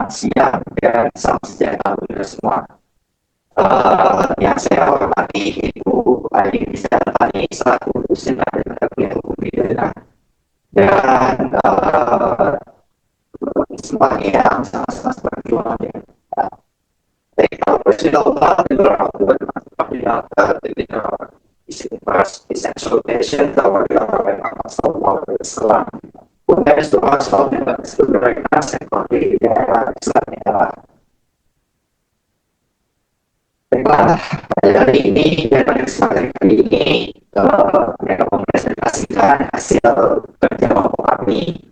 Selamat siang dan salam sejahtera untuk semua. Yang saya hormati Ibu Adi Tani selaku dosen dari mata kuliah hukum pidana dan semuanya yang sama-sama berjuang dengan baik profesional dan essential patient atau Islam. Untuk soal sebenarnya seperti daerah Islam. Baiklah, pada hari ini dan pada kesempatan kali ini mereka mempresentasikan hasil kerja kelompok kami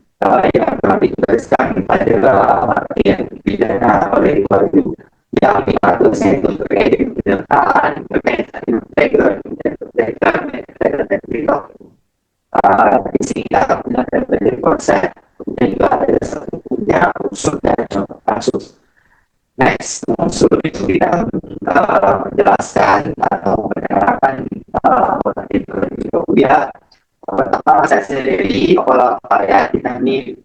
yang telah dituliskan pada materi yang pidana oleh Bayu yang dimaksudkan itu terkait dengan pendataan berkaitan dengan background dan berkaitan dengan perilaku. Di sini akan belajar dari konsep dan juga ada satu punya unsur dan contoh kasus. Next, unsur itu kita menjelaskan atau menerangkan motif ya. Pertama, saya sendiri kepala karya Dinami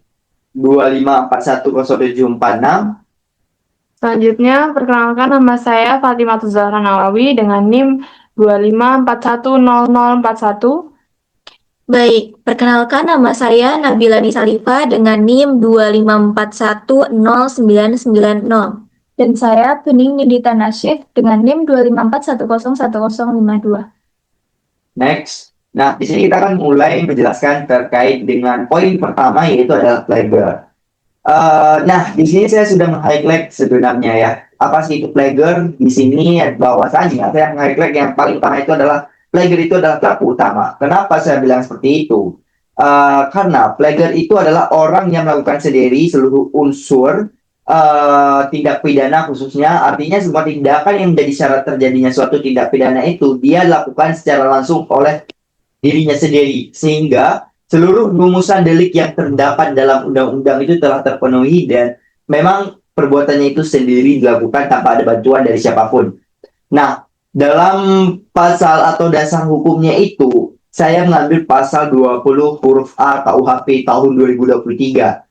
2541076. Selanjutnya, perkenalkan nama saya Fatimah Zahra Nawawi dengan NIM 254100041. Baik, perkenalkan nama saya Nabila Nisalifah dengan NIM 254109990. Dan saya Bening Nindita Nasyif dengan NIM 254101052. Next. Nah, di sini kita akan mulai menjelaskan terkait dengan poin pertama, yaitu adalah plagiar. Nah, di sini saya sudah meng-highlight sebenarnya ya. Apa sih itu plagiar? Di sini bahwasannya saya meng-highlight yang paling utama itu adalah plagiar itu adalah pelaku utama. Kenapa saya bilang seperti itu? Karena plagiar itu adalah orang yang melakukan sendiri seluruh unsur tindak pidana khususnya, artinya semua tindakan yang menjadi syarat terjadinya suatu tindak pidana itu dia lakukan secara langsung oleh dirinya sendiri, sehingga seluruh rumusan delik yang terdapat dalam undang-undang itu telah terpenuhi dan memang perbuatannya itu sendiri dilakukan tanpa ada bantuan dari siapapun. Nah, dalam pasal atau dasar hukumnya itu saya mengambil pasal 20 huruf A KUHP tahun 2023.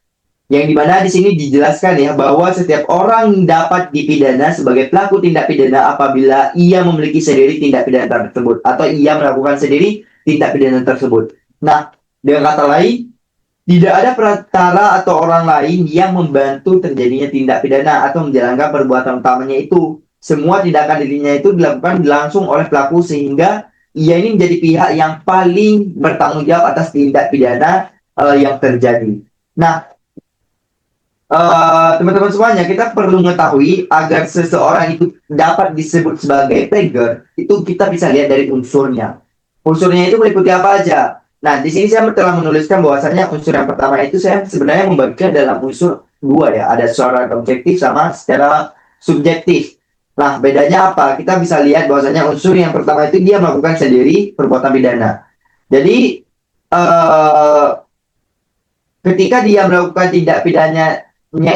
Yang dimana di sini dijelaskan ya bahwa setiap orang dapat dipidana sebagai pelaku tindak pidana apabila ia memiliki sendiri tindak pidana tersebut atau ia melakukan sendiri tindak pidana tersebut. Nah, dengan kata lain, tidak ada perantara atau orang lain yang membantu terjadinya tindak pidana atau menjalankan perbuatan utamanya itu. Semua tindakan dirinya itu dilakukan langsung oleh pelaku sehingga ia ini menjadi pihak yang paling bertanggung jawab atas tindak pidana yang terjadi. Nah, teman-teman semuanya, kita perlu mengetahui agar seseorang itu dapat disebut sebagai plagiar, itu kita bisa lihat dari unsurnya. Unsurnya itu meliputi apa aja? Nah, di sini saya telah menuliskan bahwasanya unsur yang pertama itu saya sebenarnya membagikan dalam unsur dua ya, ada secara objektif sama secara subjektif. Nah, bedanya apa? Kita bisa lihat bahwasanya unsur yang pertama itu dia melakukan sendiri perbuatan pidana. Jadi, ketika dia melakukan tindak pidana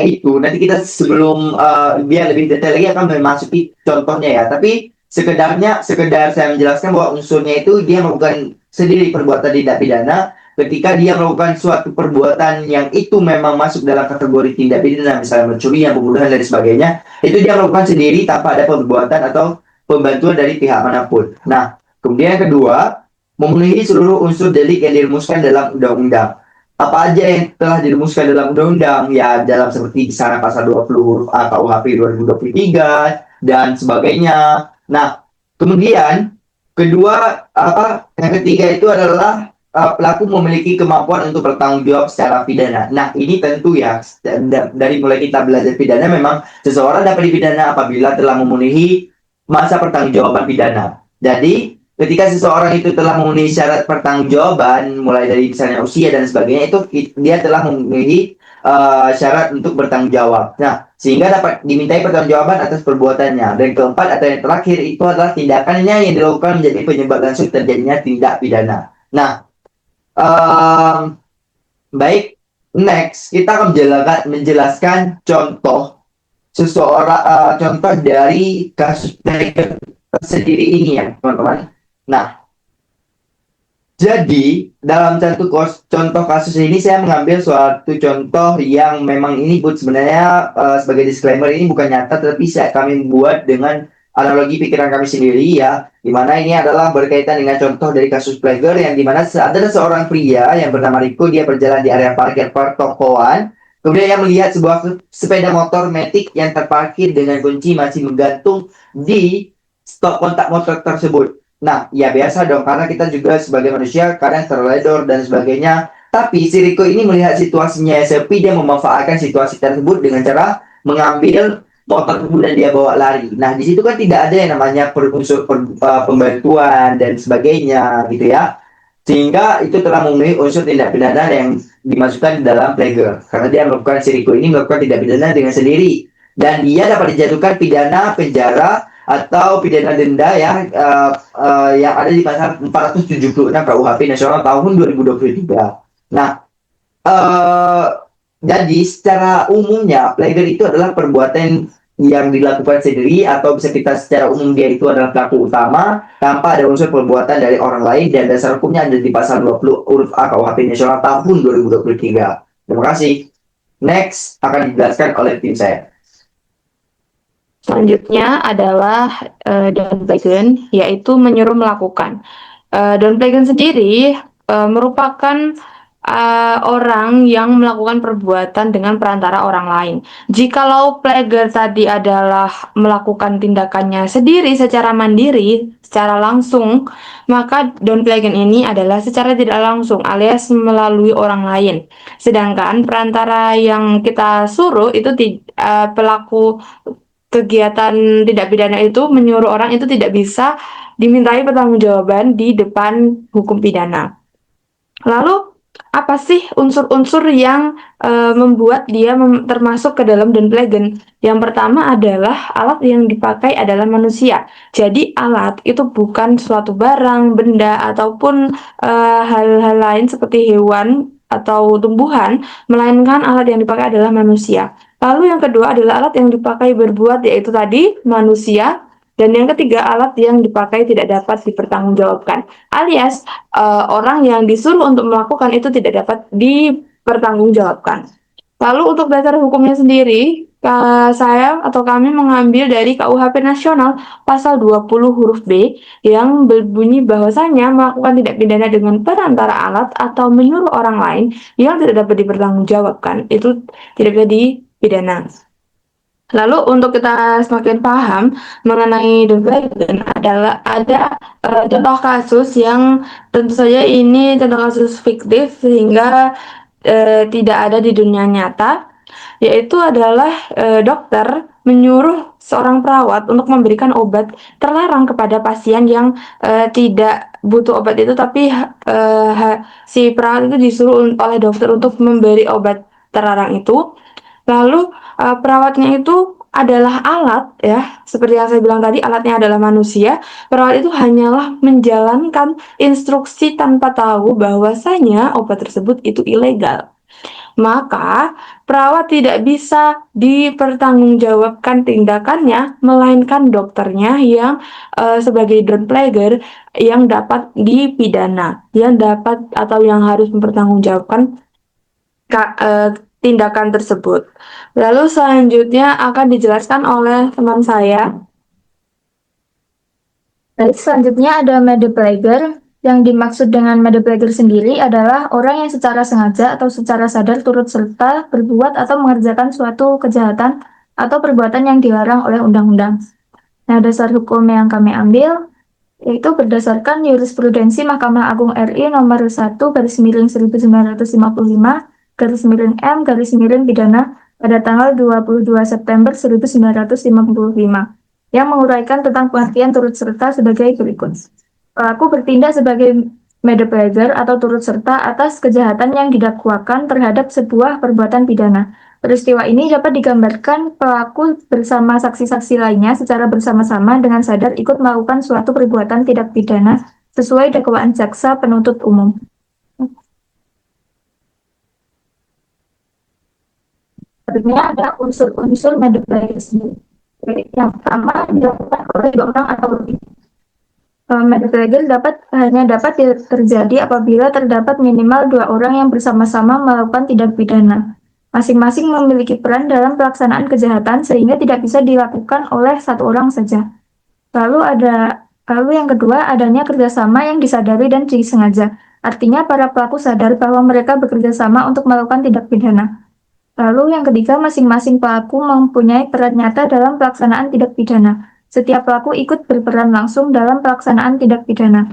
itu nanti kita sebelum biar lebih detail lagi akan memasuki contohnya ya, tapi sekedar saya menjelaskan bahwa unsurnya itu dia melakukan sendiri perbuatan tindak pidana ketika dia melakukan suatu perbuatan yang itu memang masuk dalam kategori tindak pidana, misalnya mencuri, pembunuhan dan sebagainya, itu dia melakukan sendiri tanpa ada perbuatan atau pembantuan dari pihak manapun. Nah, kemudian yang kedua, memenuhi seluruh unsur delik yang dirumuskan dalam undang-undang. Apa aja yang telah dirumuskan dalam undang-undang ya, dalam seperti di sana pasal 20 huruf A KUHP 2023 dan sebagainya. Nah, kemudian yang ketiga itu adalah pelaku memiliki kemampuan untuk bertanggung jawab secara pidana. Nah, ini tentu ya dari mulai kita belajar pidana memang seseorang dapat dipidana apabila telah memenuhi masa pertanggungjawaban pidana. Jadi ketika seseorang itu telah memenuhi syarat pertanggungjawaban, mulai dari misalnya usia dan sebagainya, itu dia telah memenuhi syarat untuk bertanggung jawab. Nah, sehingga dapat dimintai pertanggungjawaban atas perbuatannya. Dan keempat atau yang terakhir itu adalah tindakannya yang dilakukan menjadi penyebab langsung terjadinya tindak pidana. Nah, baik, next kita akan menjelaskan contoh seseorang, contoh dari kasus sendiri ini ya, teman-teman. Nah, Jadi, dalam contoh kasus ini saya mengambil suatu contoh yang memang ini sebenarnya sebagai disclaimer ini bukan nyata, tapi kami buat dengan analogi pikiran kami sendiri ya, di mana ini adalah berkaitan dengan contoh dari kasus plager yang dimana ada seorang pria yang bernama Riko, dia berjalan di area parkir pertokoan, kemudian ia melihat sebuah sepeda motor Matic yang terparkir dengan kunci masih menggantung di stop kontak motor tersebut. Nah, ya biasa dong, karena kita juga sebagai manusia kadang terledor dan sebagainya. Tapi si Riko ini melihat situasinya sepi, dia memanfaatkan situasi tersebut dengan cara mengambil motor tersebut dan dia bawa lari. Nah, di situ kan tidak ada yang namanya pembantuan dan sebagainya, gitu ya. Sehingga itu telah memenuhi unsur tindak pidana yang dimasukkan di dalam plagiar. Karena dia melakukan si Riko ini melakukan tindak pidana dengan sendiri. Dan dia dapat dijatuhkan pidana penjara atau pidana denda ya yang ada di pasal 476 KUHP Nasional tahun 2023. Nah, jadi secara umumnya plagiar itu adalah perbuatan yang dilakukan sendiri atau bisa kita secara umum dia itu adalah pelaku utama tanpa ada unsur perbuatan dari orang lain dan dasar hukumnya ada di pasal 20 huruf A KUHP Nasional tahun 2023. Terima kasih. Next akan dijelaskan oleh tim saya. Selanjutnya adalah downplagen, yaitu menyuruh melakukan. Downplagen sendiri merupakan orang yang melakukan perbuatan dengan perantara orang lain. Jikalau plagiar tadi adalah melakukan tindakannya sendiri secara mandiri, secara langsung, maka downplagen ini adalah secara tidak langsung alias melalui orang lain. Sedangkan perantara yang kita suruh itu pelaku kegiatan tindak pidana itu menyuruh orang itu tidak bisa dimintai pertanggungjawaban di depan hukum pidana. Lalu apa sih unsur-unsur yang membuat dia termasuk ke dalam downplagen? Yang pertama adalah alat yang dipakai adalah manusia. Jadi alat itu bukan suatu barang, benda ataupun hal-hal lain seperti hewan atau tumbuhan, melainkan alat yang dipakai adalah manusia. Lalu yang kedua adalah alat yang dipakai berbuat, yaitu tadi manusia. Dan yang ketiga, alat yang dipakai tidak dapat dipertanggungjawabkan. Alias, orang yang disuruh untuk melakukan itu tidak dapat dipertanggungjawabkan. Lalu untuk dasar hukumnya sendiri, saya atau kami mengambil dari KUHP Nasional pasal 20 huruf B yang berbunyi bahwasanya melakukan tindak pidana dengan perantara alat atau menyuruh orang lain yang tidak dapat dipertanggungjawabkan itu tidak bisa dipidana. Lalu untuk kita semakin paham mengenai downplagen adalah ada contoh kasus yang tentu saja ini contoh kasus fiktif sehingga tidak ada di dunia nyata, yaitu adalah dokter menyuruh seorang perawat untuk memberikan obat terlarang kepada pasien yang tidak butuh obat itu, tapi si perawat itu disuruh oleh dokter untuk memberi obat terlarang itu. Lalu perawatnya itu adalah alat ya, seperti yang saya bilang tadi, alatnya adalah manusia. Perawat itu hanyalah menjalankan instruksi tanpa tahu bahwasanya obat tersebut itu ilegal. Maka perawat tidak bisa dipertanggungjawabkan tindakannya, melainkan dokternya yang sebagai downplager yang dapat dipidana, yang dapat atau yang harus mempertanggungjawabkan tindakan tersebut. Lalu selanjutnya akan dijelaskan oleh teman saya. Baik, selanjutnya ada medeplager. Yang dimaksud dengan medeplager sendiri adalah orang yang secara sengaja atau secara sadar turut serta berbuat atau mengerjakan suatu kejahatan atau perbuatan yang dilarang oleh undang-undang. Nah, dasar hukum yang kami ambil yaitu berdasarkan jurisprudensi Mahkamah Agung RI nomor 1/1955 pidana pada tanggal 22 September 1955 yang menguraikan tentang pengertian turut serta sebagai berikut. Pelaku bertindak sebagai medeplager atau turut serta atas kejahatan yang didakwakan terhadap sebuah perbuatan pidana. Peristiwa ini dapat digambarkan pelaku bersama saksi-saksi lainnya secara bersama-sama dengan sadar ikut melakukan suatu perbuatan tindak pidana sesuai dakwaan jaksa penuntut umum. Selanjutnya ada unsur-unsur medeplager sendiri. Yang pertama dilakukan oleh dua orang atau lebih. Murder hanya dapat terjadi apabila terdapat minimal 2 orang yang bersama-sama melakukan tindak pidana. Masing-masing memiliki peran dalam pelaksanaan kejahatan sehingga tidak bisa dilakukan oleh 1 orang saja. Lalu yang kedua, adanya kerjasama yang disadari dan disengaja. Artinya para pelaku sadar bahwa mereka bekerja sama untuk melakukan tindak pidana. Lalu yang ketiga, masing-masing pelaku mempunyai peran nyata dalam pelaksanaan tindak pidana. Setiap pelaku ikut berperan langsung dalam pelaksanaan tindak pidana.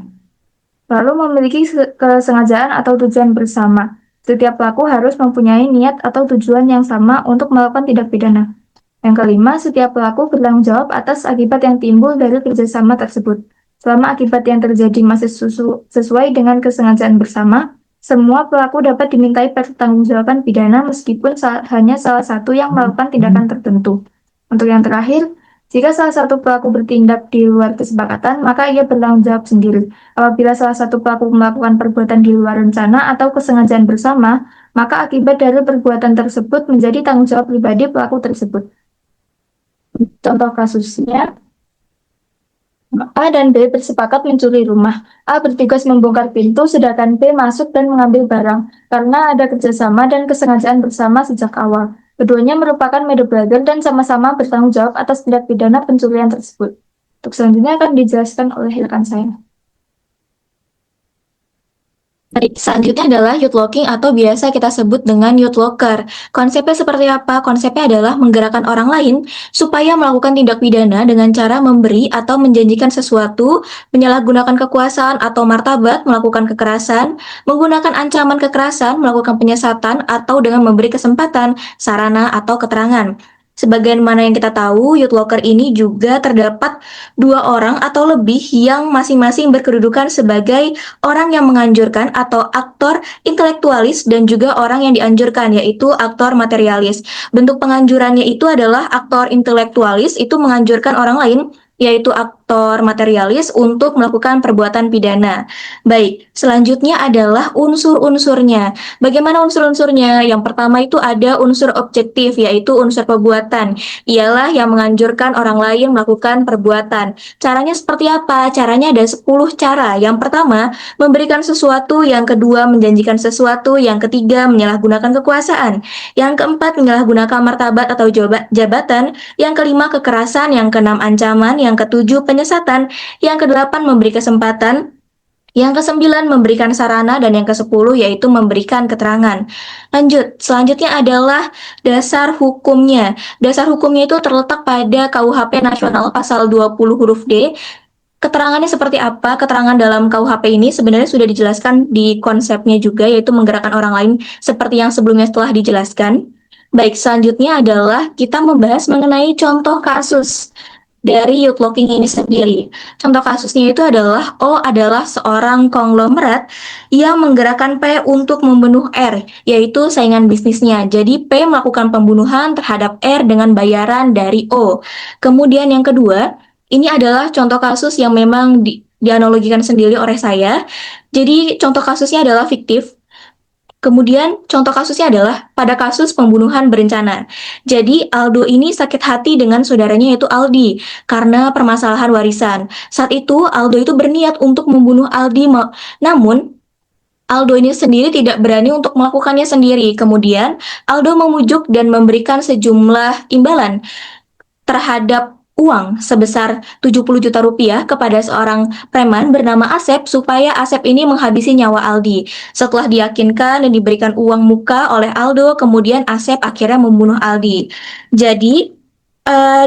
Lalu memiliki kesengajaan atau tujuan bersama. Setiap pelaku harus mempunyai niat atau tujuan yang sama untuk melakukan tindak pidana. Yang kelima, setiap pelaku bertanggung jawab atas akibat yang timbul dari kerjasama tersebut. Selama akibat yang terjadi masih sesuai dengan kesengajaan bersama, semua pelaku dapat dimintai pertanggungjawaban pidana meskipun hanya salah satu yang melakukan tindakan tertentu. Untuk yang terakhir, jika salah satu pelaku bertindak di luar kesepakatan, maka ia bertanggung jawab sendiri. Apabila salah satu pelaku melakukan perbuatan di luar rencana atau kesengajaan bersama, maka akibat dari perbuatan tersebut menjadi tanggung jawab pribadi pelaku tersebut. Contoh kasusnya, A dan B bersepakat mencuri rumah. A bertugas membongkar pintu, sedangkan B masuk dan mengambil barang. Karena ada kerjasama dan kesengajaan bersama sejak awal. Keduanya merupakan murder dan sama-sama bertanggung jawab atas tindak pidana pencurian tersebut. Untuk selanjutnya akan dijelaskan oleh rekan saya. Baik, selanjutnya adalah youth locking atau biasa kita sebut dengan youth locker. Konsepnya seperti apa? Konsepnya adalah menggerakkan orang lain supaya melakukan tindak pidana dengan cara memberi atau menjanjikan sesuatu, menyalahgunakan kekuasaan atau martabat, melakukan kekerasan, menggunakan ancaman kekerasan, melakukan penyesatan, atau dengan memberi kesempatan, sarana, atau keterangan. Sebagaimana yang kita tahu, youth locker ini juga terdapat 2 orang atau lebih yang masing-masing berkedudukan sebagai orang yang menganjurkan atau aktor intelektualis dan juga orang yang dianjurkan, yaitu aktor materialis. Bentuk penganjurannya itu adalah aktor intelektualis itu menganjurkan orang lain, yaitu aktor materialis untuk melakukan perbuatan pidana. Baik, selanjutnya adalah unsur-unsurnya. Bagaimana unsur-unsurnya? Yang pertama itu ada unsur objektif, yaitu unsur perbuatan. Ialah yang menganjurkan orang lain melakukan perbuatan. Caranya seperti apa? Caranya ada 10 cara. Yang pertama, memberikan sesuatu. Yang kedua, menjanjikan sesuatu. Yang ketiga, menyalahgunakan kekuasaan. Yang keempat, menyalahgunakan martabat atau jabatan. Yang kelima, kekerasan. Yang keenam, ancaman. Yang ketujuh, penyesatan. Yang kedelapan, memberi kesempatan. Yang ke-9 memberikan sarana, dan yang ke-10 yaitu memberikan keterangan. Lanjut, selanjutnya adalah dasar hukumnya. Dasar hukumnya itu terletak pada KUHP Nasional pasal 20 huruf D. Keterangannya seperti apa? Keterangan dalam KUHP ini sebenarnya sudah dijelaskan di konsepnya juga, yaitu menggerakkan orang lain seperti yang sebelumnya telah dijelaskan. Baik, selanjutnya adalah kita membahas mengenai contoh kasus dari youth locking ini sendiri. Contoh kasusnya itu adalah O adalah seorang konglomerat yang menggerakkan P untuk membunuh R, yaitu saingan bisnisnya. Jadi P melakukan pembunuhan terhadap R dengan bayaran dari O. Kemudian yang kedua, ini adalah contoh kasus yang memang dianalogikan sendiri oleh saya. Jadi contoh kasusnya adalah fiktif. Kemudian contoh kasusnya adalah pada kasus pembunuhan berencana. Jadi Aldo ini sakit hati dengan saudaranya yaitu Aldi karena permasalahan warisan. Saat itu Aldo itu berniat untuk membunuh Aldi, namun Aldo ini sendiri tidak berani untuk melakukannya sendiri. Kemudian Aldo memujuk dan memberikan sejumlah imbalan terhadap uang sebesar 70 juta rupiah kepada seorang preman bernama Asep supaya Asep ini menghabisi nyawa Aldi. Setelah diyakinkan dan diberikan uang muka oleh Aldo, kemudian Asep akhirnya membunuh Aldi. Jadi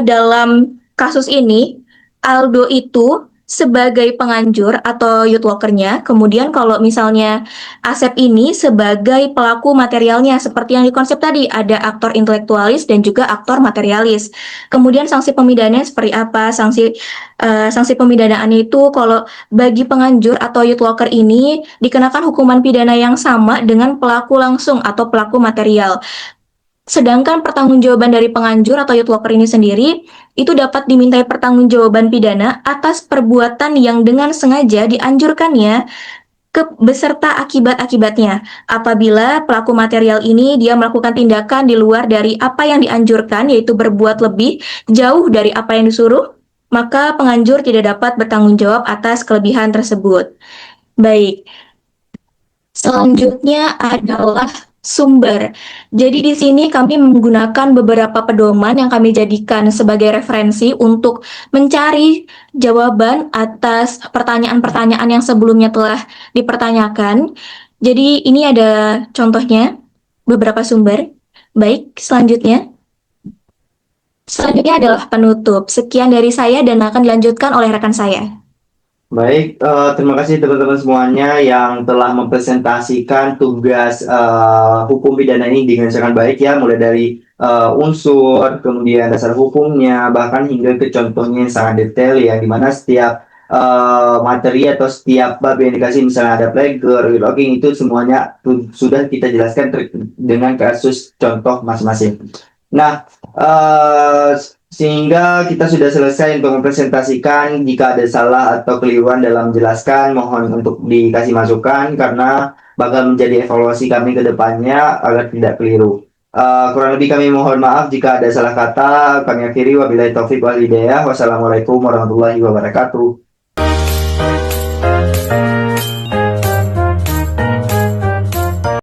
dalam kasus ini Aldo itu sebagai penganjur atau youth lockernya, kemudian kalau misalnya Asep ini sebagai pelaku materialnya, seperti yang di konsep tadi, ada aktor intelektualis dan juga aktor materialis. Kemudian sanksi pemidananya seperti apa? Sanksi pemidanaannya itu kalau bagi penganjur atau youth locker ini dikenakan hukuman pidana yang sama dengan pelaku langsung atau pelaku material. Sedangkan pertanggungjawaban dari penganjur atau youth locker ini sendiri itu dapat dimintai pertanggungjawaban pidana atas perbuatan yang dengan sengaja dianjurkannya beserta akibat-akibatnya. Apabila pelaku material ini dia melakukan tindakan di luar dari apa yang dianjurkan, yaitu berbuat lebih jauh dari apa yang disuruh, maka penganjur tidak dapat bertanggung jawab atas kelebihan tersebut. Baik, selanjutnya adalah sumber. Jadi di sini kami menggunakan beberapa pedoman yang kami jadikan sebagai referensi untuk mencari jawaban atas pertanyaan-pertanyaan yang sebelumnya telah dipertanyakan. Jadi ini ada contohnya, beberapa sumber. Baik, selanjutnya. Selanjutnya adalah penutup. Sekian dari saya dan akan dilanjutkan oleh rekan saya. Baik, terima kasih teman-teman semuanya yang telah mempresentasikan tugas hukum pidana ini dengan sangat baik ya, mulai dari unsur, kemudian dasar hukumnya, bahkan hingga ke contohnya yang sangat detail ya, di mana setiap materi atau setiap bab yang dikasih, misalnya ada plagiar, logging, itu semuanya sudah kita jelaskan dengan kasus contoh masing-masing. Nah, sehingga kita sudah selesai untuk mempresentasikan. Jika ada salah atau keliruan dalam menjelaskan, mohon untuk dikasih masukan karena bakal menjadi evaluasi kami ke depannya agar tidak keliru. Kurang lebih kami mohon maaf jika ada salah kata. Kami akhiri, wabillahi taufiq wal hidayah. Wassalamualaikum warahmatullahi wabarakatuh.